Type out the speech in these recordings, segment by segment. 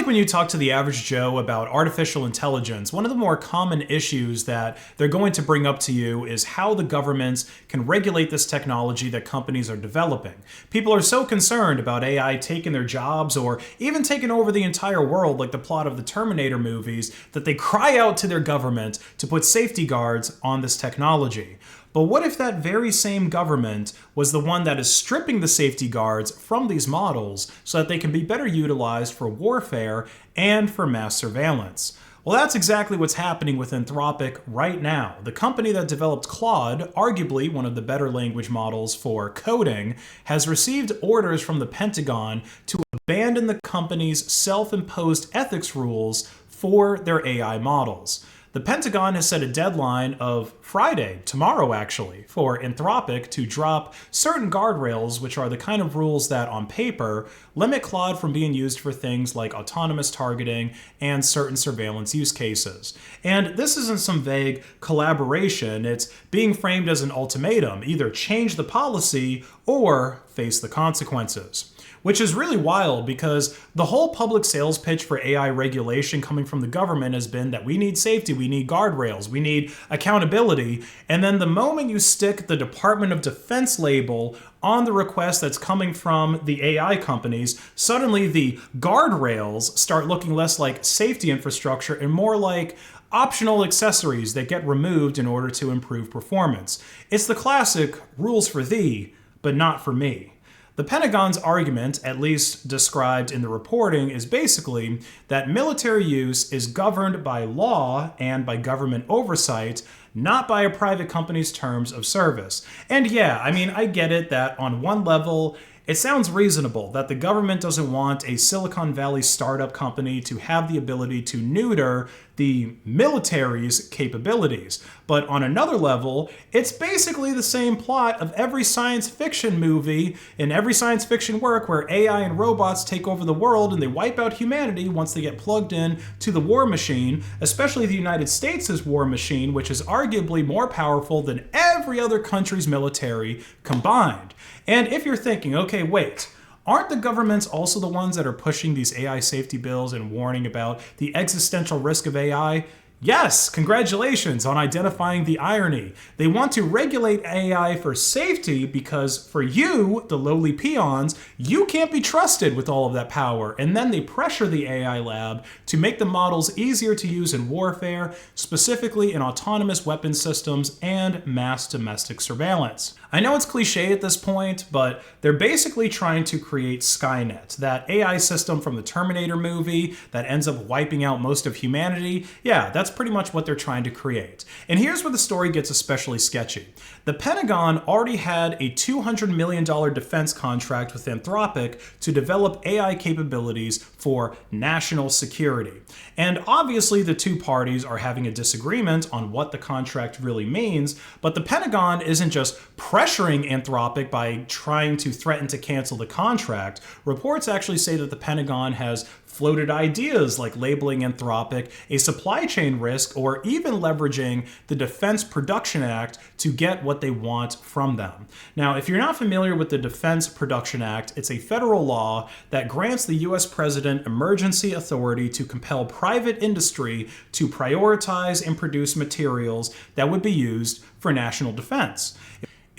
when you talk to the average Joe about artificial intelligence, one of the more common issues that they're going to bring up to you is how the governments can regulate this technology that companies are developing. People are so concerned about AI taking their jobs or even taking over the entire world like the plot of the Terminator movies that they cry out to their government to put safety guards on this technology. But what if that very same government was the one that is stripping the safety guards from these models so that they can be better utilized for warfare and for mass surveillance? Well, that's exactly what's happening with Anthropic right now. The company that developed Claude, arguably one of the better language models for coding, has received orders from the Pentagon to abandon the company's self-imposed ethics rules for their AI models. The Pentagon has set a deadline of Friday, tomorrow actually, for Anthropic to drop certain guardrails, which are the kind of rules that, on paper, limit Claude from being used for things like autonomous targeting and certain surveillance use cases. And this isn't some vague collaboration, it's being framed as an ultimatum, either change the policy or face the consequences. Which is really wild because the whole public sales pitch for AI regulation coming from the government has been that we need safety, we need guardrails, we need accountability, and then the moment you stick the Department of Defense label on the request that's coming from the AI companies, suddenly the guardrails start looking less like safety infrastructure and more like optional accessories that get removed in order to improve performance. It's the classic rules for thee, but not for me. The Pentagon's argument, at least described in the reporting, is basically that military use is governed by law and by government oversight, not by a private company's terms of service. And yeah, I mean, I get it that on one level, it sounds reasonable that the government doesn't want a Silicon Valley startup company to have the ability to neuter the military's capabilities. But on another level, it's basically the same plot of every science fiction movie and every science fiction work where AI and robots take over the world and they wipe out humanity once they get plugged in to the war machine, especially the United States' war machine, which is arguably more powerful than every other country's military combined. And if you're thinking, okay, wait, aren't the governments also the ones that are pushing these AI safety bills and warning about the existential risk of AI? Yes, congratulations on identifying the irony. They want to regulate AI for safety because for you, the lowly peons, you can't be trusted with all of that power. And then they pressure the AI lab to make the models easier to use in warfare, specifically in autonomous weapon systems and mass domestic surveillance. I know it's cliche at this point, but they're basically trying to create Skynet, that AI system from the Terminator movie that ends up wiping out most of humanity. Yeah, that's pretty much what they're trying to create. And here's where the story gets especially sketchy. The Pentagon already had a $200 million defense contract with Anthropic to develop AI capabilities for national security. And obviously the two parties are having a disagreement on what the contract really means, but the Pentagon isn't just pressuring Anthropic by trying to threaten to cancel the contract. Reports actually say that the Pentagon has floated ideas like labeling Anthropic a supply chain risk or even leveraging the Defense Production Act to get what they want from them. Now, if you're not familiar with the Defense Production Act, it's a federal law that grants the US president emergency authority to compel private industry to prioritize and produce materials that would be used for national defense.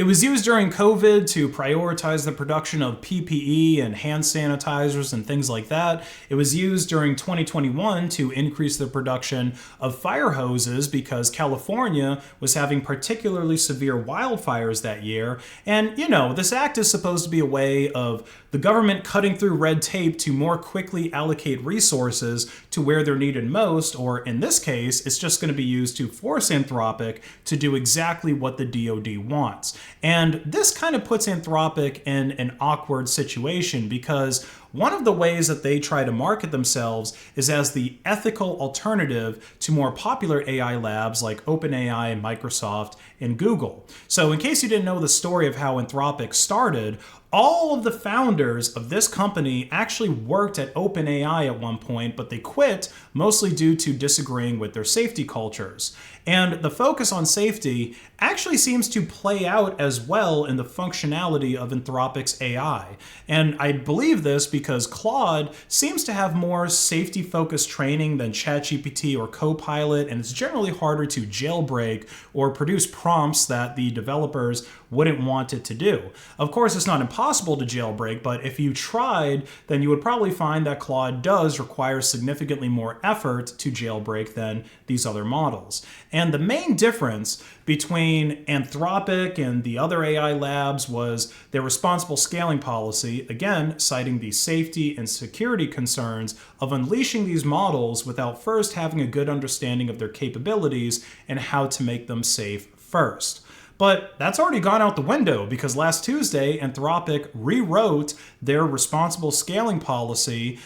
It was used during COVID to prioritize the production of PPE and hand sanitizers and things like that. It was used during 2021 to increase the production of fire hoses because California was having particularly severe wildfires that year. And, you know, this act is supposed to be a way of the government cutting through red tape to more quickly allocate resources to where they're needed most, or in this case, it's just going to be used to force Anthropic to do exactly what the DoD wants. And this kind of puts Anthropic in an awkward situation because one of the ways that they try to market themselves is as the ethical alternative to more popular AI labs like OpenAI, Microsoft, and Google. So in case you didn't know the story of how Anthropic started, all of the founders of this company actually worked at OpenAI at one point, but they quit mostly due to disagreeing with their safety cultures. And the focus on safety actually seems to play out as well in the functionality of Anthropic's AI. And I believe this because Claude seems to have more safety-focused training than ChatGPT or Copilot, and it's generally harder to jailbreak or produce prompts that the developers wouldn't want it to do. Of course, it's not impossible to jailbreak, but if you tried, then you would probably find that Claude does require significantly more effort to jailbreak than these other models. And the main difference between Anthropic and the other AI labs was their responsible scaling policy, again, citing the safety and security concerns of unleashing these models without first having a good understanding of their capabilities and how to make them safe first. But that's already gone out the window because last Tuesday, Anthropic rewrote their responsible scaling policy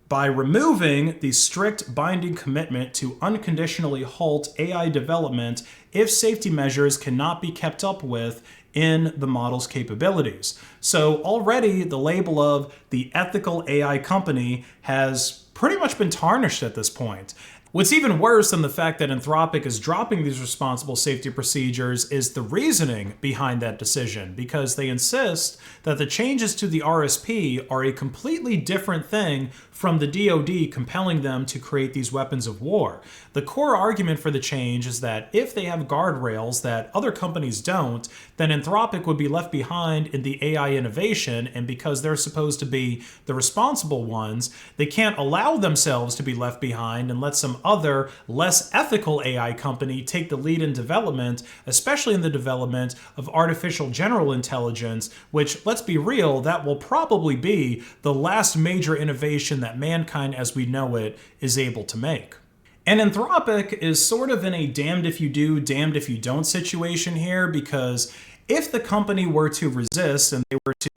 by removing the strict binding commitment to unconditionally halt AI development if safety measures cannot be kept up with in the model's capabilities. So already the label of the ethical AI company has pretty much been tarnished at this point. What's even worse than the fact that Anthropic is dropping these responsible safety procedures is the reasoning behind that decision, because they insist that the changes to the RSP are a completely different thing from the DoD compelling them to create these weapons of war. The core argument for the change is that if they have guardrails that other companies don't, then Anthropic would be left behind in the AI innovation, and because they're supposed to be the responsible ones, they can't allow themselves to be left behind and let some other, less ethical AI company take the lead in development, especially in the development of artificial general intelligence, which, let's be real, that will probably be the last major innovation that mankind as we know it is able to make. And Anthropic is sort of in a damned if you do, damned if you don't situation here, because if the company were to resist and they were to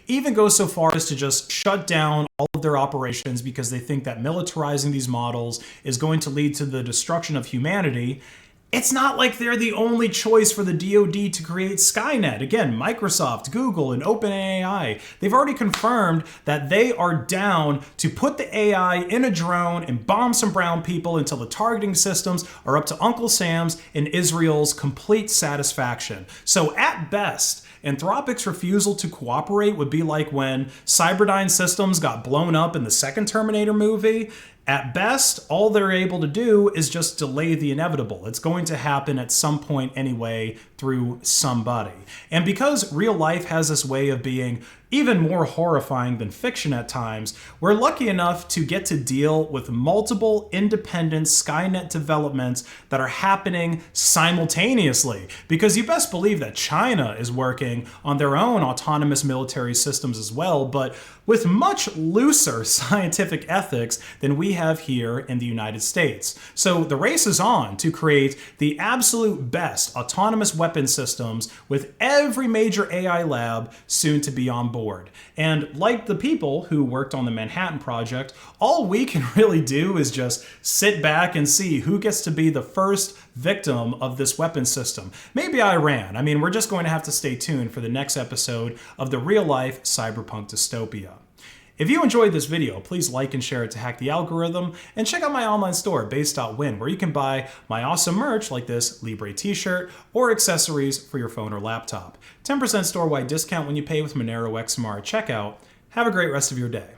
even go so far as to just shut down all of their operations because they think that militarizing these models is going to lead to the destruction of humanity, it's not like they're the only choice for the DoD to create Skynet. Again, Microsoft, Google, and OpenAI, they've already confirmed that they are down to put the AI in a drone and bomb some brown people until the targeting systems are up to Uncle Sam's and Israel's complete satisfaction. So at best, Anthropic's refusal to cooperate would be like when Cyberdyne Systems got blown up in the second Terminator movie. At best, all they're able to do is just delay the inevitable. It's going to happen at some point anyway through somebody. And because real life has this way of being even more horrifying than fiction at times, we're lucky enough to get to deal with multiple independent Skynet developments that are happening simultaneously. Because you best believe that China is working on their own autonomous military systems as well, but with much looser scientific ethics than we have here in the United States. So the race is on to create the absolute best autonomous weapon systems with every major AI lab soon to be on board. And like the people who worked on the Manhattan Project, all we can really do is just sit back and see who gets to be the first victim of this weapon system. Maybe Iran. I mean, we're just going to have to stay tuned for the next episode of the real-life cyberpunk dystopia. If you enjoyed this video, please like and share it to hack the algorithm, and check out my online store, based.win, where you can buy my awesome merch like this Libre t-shirt or accessories for your phone or laptop. 10% store-wide discount when you pay with Monero XMR at checkout. Have a great rest of your day.